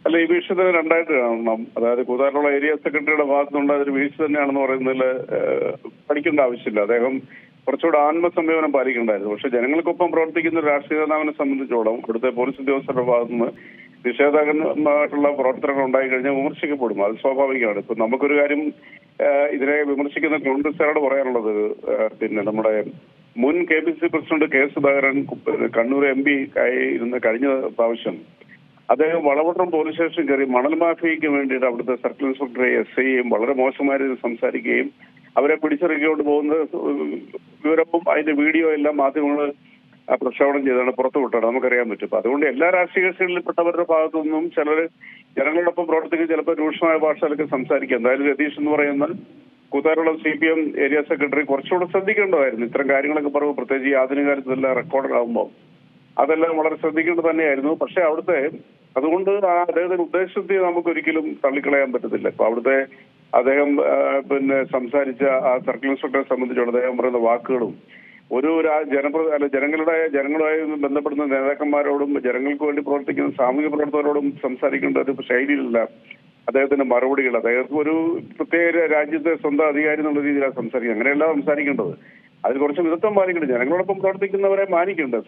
അല്ല, ഈ വീഴ്ച തന്നെ രണ്ടായിട്ട് കാണണം. അതായത് കൂത്താട്ടുള്ള ഏരിയ സെക്രട്ടറിയുടെ ഭാഗത്തുനിന്നുണ്ടായ ഒരു വീഴ്ച തന്നെയാണെന്ന് പറയുന്നതിൽ പഠിക്കേണ്ട ആവശ്യമില്ല. അദ്ദേഹം കുറച്ചുകൂടെ ആത്മസംയമനം പാലിക്കേണ്ടായിരുന്നു. പക്ഷെ ജനങ്ങൾക്കൊപ്പം പ്രവർത്തിക്കുന്ന ഒരു രാഷ്ട്രീയ നേതാവിനെ സംബന്ധിച്ചോളം ഇവിടുത്തെ പോലീസ് ഉദ്യോഗസ്ഥരുടെ ഭാഗത്തുനിന്ന് നിഷേധാത്മകമായിട്ടുള്ള പ്രവർത്തനങ്ങൾ ഉണ്ടായി കഴിഞ്ഞാൽ വിമർശിക്കപ്പെടും. അത് സ്വാഭാവികമാണ്. ഇപ്പൊ നമുക്കൊരു കാര്യം ഇതിനെ വിമർശിക്കുന്ന കോൺഗ്രസുകാരോട് പറയാനുള്ളത്, പിന്നെ നമ്മുടെ മുൻ KPCC president K Sudhakaran Kannur MP ഇരുന്ന കഴിഞ്ഞ പ്രാവശ്യം അദ്ദേഹം വളവട്ടം പോലീസ് സ്റ്റേഷൻ കയറി മണൽ മാഫിയയ്ക്ക് വേണ്ടിയിട്ട് അവിടുത്തെ സർക്കിൾ ഇൻസ്പെക്ടറെ SIയും വളരെ മോശമായ രീതിയിൽ സംസാരിക്കുകയും അവരെ പിടിച്ചിറക്കിക്കൊണ്ട് പോകുന്ന വിവരവും അതിന്റെ വീഡിയോ എല്ലാം മാധ്യമങ്ങൾ പ്രക്ഷേപണം ചെയ്താണ് പുറത്തുവിട്ടാണ് നമുക്കറിയാൻ പറ്റും. അപ്പൊ അതുകൊണ്ട് എല്ലാ രാഷ്ട്രീയ കക്ഷികളിൽപ്പെട്ടവരുടെ ഭാഗത്തു നിന്നും ചിലർ ജനങ്ങളോടൊപ്പം പ്രവർത്തിക്കുക, ചിലപ്പോൾ രൂക്ഷമായ ഭാഷയിലൊക്കെ സംസാരിക്കുക. എന്തായാലും രതീഷ് എന്ന് പറയുന്ന കൂത്താട്ടുള്ള CPM ഏരിയ സെക്രട്ടറി കുറച്ചുകൂടെ ശ്രദ്ധിക്കേണ്ടതായിരുന്നു. ഇത്തരം കാര്യങ്ങളൊക്കെ പറയുമ്പോൾ പ്രത്യേകിച്ച് ഈ ആധുനിക കാലത്തെല്ലാം റെക്കോർഡ് ആകുമ്പോൾ അതെല്ലാം വളരെ ശ്രദ്ധിക്കേണ്ടത് തന്നെയായിരുന്നു. പക്ഷെ അവിടുത്തെ അതുകൊണ്ട് അദ്ദേഹത്തിന്റെ ഉദ്ദേശത്തെ നമുക്ക് ഒരിക്കലും തള്ളിക്കളയാൻ പറ്റത്തില്ല. ഇപ്പൊ അവിടുത്തെ അദ്ദേഹം പിന്നെ സംസാരിച്ച ആ സർക്കിൾ ഇൻസ്പെക്ടറെ സംബന്ധിച്ചുള്ള അദ്ദേഹം പറയുന്ന വാക്കുകളും ഒരു ജനങ്ങളുമായി ബന്ധപ്പെടുന്ന നേതാക്കന്മാരോടും ജനങ്ങൾക്ക് വേണ്ടി പ്രവർത്തിക്കുന്ന സാമൂഹിക പ്രവർത്തകരോടും സംസാരിക്കേണ്ട ഒരു ശൈലിയിലല്ല അദ്ദേഹത്തിന്റെ മറുപടികൾ. അദ്ദേഹത്തിന് ഒരു പ്രത്യേക രാജ്യത്തെ സ്വന്തം അധികാരി എന്നുള്ള രീതിയിലാണ് സംസാരിക്കുന്നത്. അങ്ങനെയല്ല സംസാരിക്കേണ്ടത്. അതിൽ കുറച്ച് മിതത്വം പാലിക്കണം. ജനങ്ങളോടൊപ്പം പ്രവർത്തിക്കുന്നവരെ മാനിക്കേണ്ടത്.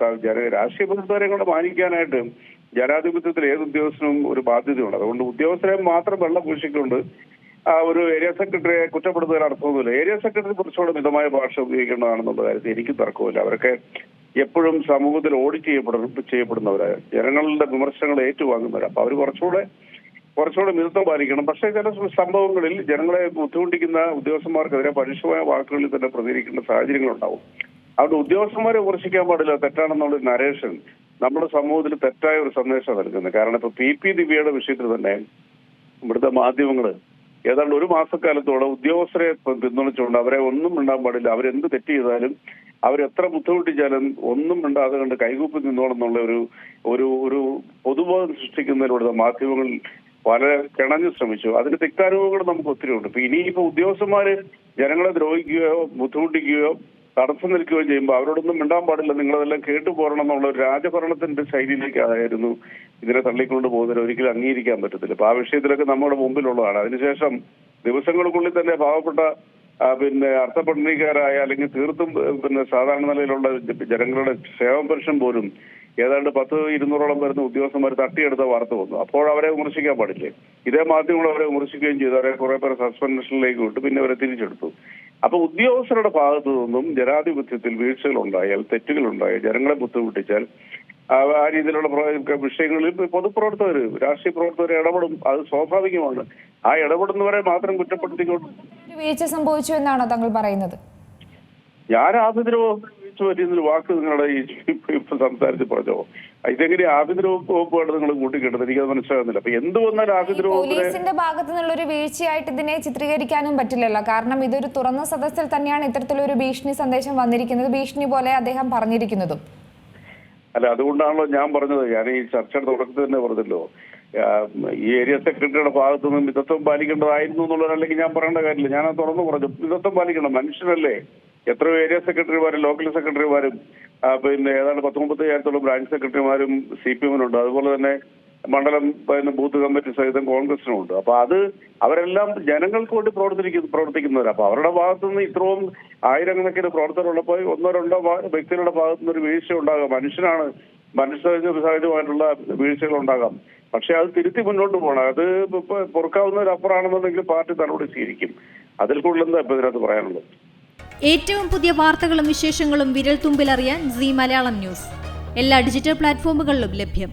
രാഷ്ട്രീയ പ്രവർത്തകരെ കൊണ്ട് മാനിക്കാനായിട്ട് ജനാധിപത്യത്തിൽ ഏത് ഉദ്യോഗസ്ഥനും ഒരു ബാധ്യതയുണ്ട്. അതുകൊണ്ട് ഉദ്യോഗസ്ഥരെ മാത്രം വെള്ളപൂശിക്കൊണ്ട് ഒരു ഏരിയ സെക്രട്ടറിയെ കുറ്റപ്പെടുത്തുന്നതിൽ അർത്ഥമൊന്നുമില്ല. ഏരിയ സെക്രട്ടറി കുറച്ചുകൂടെ മിതമായ ഭാഷ ഉപയോഗിക്കേണ്ടതാണെന്നുള്ള കാര്യത്തിൽ എനിക്ക് തർക്കമില്ല. അവരൊക്കെ എപ്പോഴും സമൂഹത്തിൽ ഓഡിറ്റ് ചെയ്യപ്പെടുന്നവരാണ്, ജനങ്ങളുടെ വിമർശനങ്ങൾ ഏറ്റുവാങ്ങുന്നവരാണ്. അപ്പൊ അവർ കുറച്ചുകൂടെ മിതത്വം പാലിക്കണം. പക്ഷേ ചില സംഭവങ്ങളിൽ ജനങ്ങളെ ബുദ്ധിമുട്ടിക്കുന്ന ഉദ്യോഗസ്ഥന്മാർക്കെതിരെ പരുഷമായ വാക്കുകളിൽ തന്നെ പ്രതികരിക്കേണ്ട സാഹചര്യങ്ങളുണ്ടാവും. അതുകൊണ്ട് ഉദ്യോഗസ്ഥന്മാരെ വിമർശിക്കാൻ പാടില്ല, തെറ്റാണെന്നുള്ള നരേഷൻ നമ്മുടെ സമൂഹത്തിൽ തെറ്റായ ഒരു സന്ദേശം നൽകുന്നത്. കാരണം ഇപ്പൊ PP ദിവ്യയുടെ വിഷയത്തിൽ തന്നെ ഇവിടുത്തെ മാധ്യമങ്ങൾ ഏതാണ്ട് ഒരു മാസക്കാലത്തോളം ഉദ്യോഗസ്ഥരെ പിന്തുണച്ചുകൊണ്ട് അവരെ ഒന്നും മിണ്ടാൻ പാടില്ല, അവരെന്ത് തെറ്റ് ചെയ്താലും അവരെത്ര ബുദ്ധിമുട്ടിച്ചാലും ഒന്നും മിണ്ടാതെ കണ്ട് കൈകൂപ്പി നിന്നോളെന്നുള്ള ഒരു പൊതുബോധം സൃഷ്ടിക്കുന്നതിലൂടെ മാധ്യമങ്ങൾ വളരെ കിണഞ്ഞു ശ്രമിച്ചു. അതിന് തിക്താനുഭവങ്ങൾ നമുക്ക് ഒത്തിരി ഉണ്ട്. ഇപ്പൊ ഇനിയിപ്പോ ഉദ്യോഗസ്ഥന്മാര് ജനങ്ങളെ ദ്രോഹിക്കുകയോ ബുദ്ധിമുട്ടിക്കുകയോ തടസ്സം നിൽക്കുകയോ ചെയ്യുമ്പോൾ അവരോടൊന്നും മിണ്ടാൻ പാടില്ല, നിങ്ങളതെല്ലാം കേട്ടു പോരണം എന്നുള്ള ഒരു രാജഭരണത്തിന്റെ ശൈലിയിലേക്കായിരുന്നു ഇതിനെ തള്ളിക്കൊണ്ട് പോകുന്നതിന് ഒരിക്കലും അംഗീകരിക്കാൻ പറ്റത്തില്ല. അപ്പൊ ആ വിഷയത്തിലൊക്കെ നമ്മുടെ മുമ്പിലുള്ളതാണ്. അതിനുശേഷം ദിവസങ്ങൾക്കുള്ളിൽ തന്നെ പാവപ്പെട്ട പിന്നെ അർത്ഥപഠനിക്കാരായ അല്ലെങ്കിൽ തീർത്തും സാധാരണ നിലയിലുള്ള ജനങ്ങളുടെ ക്ഷേമ പെൻഷൻ പോലും ഏതാണ്ട് 100-200ഓളം വരുന്ന ഉദ്യോഗസ്ഥന്മാർ തട്ടിയെടുത്ത വാർത്ത വന്നു. അപ്പോൾ അവരെ വിമർശിക്കാൻ പാടില്ലേ? ഇതേ മാധ്യമങ്ങൾ അവരെ വിമർശിക്കുകയും ചെയ്തു. അവരെ കുറെ പേരെ സസ്പെൻഷനിലേക്ക് വിട്ടു, പിന്നെ അവരെ തിരിച്ചെടുത്തു. അപ്പൊ ഉദ്യോഗസ്ഥരുടെ ഭാഗത്തു നിന്നും ജനാധിപത്യത്തിൽ വീഴ്ചകൾ ഉണ്ടായാൽ, തെറ്റുകൾ ഉണ്ടായാൽ, ജനങ്ങളെ ബുദ്ധിമുട്ടിച്ചാൽ ആ രീതിയിലുള്ള വിഷയങ്ങളിൽ പൊതുപ്രവർത്തകർ, രാഷ്ട്രീയ പ്രവർത്തകർ ഇടപെടും. അത് സ്വാഭാവികമാണ്. ആ ഇടപെടുന്നവരെ മാത്രം കുറ്റപ്പെടുത്തിക്കൊണ്ട് വീഴ്ച സംഭവിച്ചു എന്നാണോ താങ്കൾ പറയുന്നത്? ഞാൻ ആഭ്യന്തര വകുപ്പിന് വീഴ്ച പറ്റിയെന്നൊരു വാക്ക് നിങ്ങളുടെ ഇപ്പൊ സംസാരിച്ച് പറഞ്ഞോ? ഇതെങ്ങനെ ആഭ്യന്തര വകുപ്പായിട്ട് നിങ്ങൾ കൂട്ടിക്കേണ്ടത്? എനിക്കത് മനസ്സിലാകുന്നില്ല. അപ്പൊ എന്ത് വന്നാലും ആഭ്യന്തര പോലീസിന്റെ ഭാഗത്തു നിന്നുള്ളൊരു വീഴ്ചയായിട്ട് ഇതിനെ ചിത്രീകരിക്കാനും പറ്റില്ലല്ലോ. കാരണം ഇതൊരു തുറന്ന സദസ്സിൽ തന്നെയാണ് ഇത്തരത്തിലൊരു ഭീഷണി സന്ദേശം വന്നിരിക്കുന്നത്, ഭീഷണി പോലെ അദ്ദേഹം പറഞ്ഞിരിക്കുന്നതും. അല്ല, അതുകൊണ്ടാണല്ലോ ഞാൻ പറഞ്ഞത്. ഞാൻ ഈ ചർച്ചയുടെ തുടക്കത്തിൽ തന്നെ പറഞ്ഞല്ലോ, ഈ ഏരിയ സെക്രട്ടറിയുടെ ഭാഗത്തു നിന്നും മിതത്വം പാലിക്കേണ്ടതായിരുന്നു എന്നുള്ളതല്ലെങ്കിൽ ഞാൻ പറയേണ്ട കാര്യമില്ല. ഞാനത് തുറന്നു പറഞ്ഞു. മിതത്വം പാലിക്കണം, മനുഷ്യരല്ലേ. എത്രയോ ഏരിയ സെക്രട്ടറിമാരും ലോക്കൽ സെക്രട്ടറിമാരും പിന്നെ ഏതാണ്ട് 19,000-ഓളം ബ്രാഞ്ച് സെക്രട്ടറിമാരും CPM-നുണ്ട്. അതുപോലെ തന്നെ മണ്ഡലം ബൂത്ത് കമ്മിറ്റി സഹിതം കോൺഗ്രസിനുണ്ട്. അപ്പൊ അത് അവരെല്ലാം ജനങ്ങൾക്ക് വേണ്ടി പ്രവർത്തിക്കുന്നവരാണ്. അപ്പൊ അവരുടെ ഭാഗത്തുനിന്ന് ഇത്രയും ആയിരക്കണക്കിന് പ്രവർത്തകരുള്ളപ്പോൾ 1-2 വ്യക്തികളുടെ ഭാഗത്തുനിന്ന് ഒരു വീഴ്ച ഉണ്ടാകാം. മനുഷ്യസഹജമായിട്ടുള്ള വീഴ്ചകൾ ഉണ്ടാകാം. പക്ഷെ അത് തിരുത്തി മുന്നോട്ട് പോകണം. അത് പൊറുക്കാവുന്നതിനപ്പുറമാണെന്നുണ്ടെങ്കിൽ പാർട്ടി നടപടി സ്വീകരിക്കും. അതിൽ കൂടുതൽ എന്താ ഇപ്പൊ ഇതിനകത്ത് പറയാനുള്ളത്? ഏറ്റവും പുതിയ വാർത്തകളും വിശേഷങ്ങളും വിരൽ തുമ്പിലറിയാൻ Zee മലയാളം ന്യൂസ് എല്ലാ ഡിജിറ്റൽ പ്ലാറ്റ്ഫോമുകളിലും ലഭ്യം.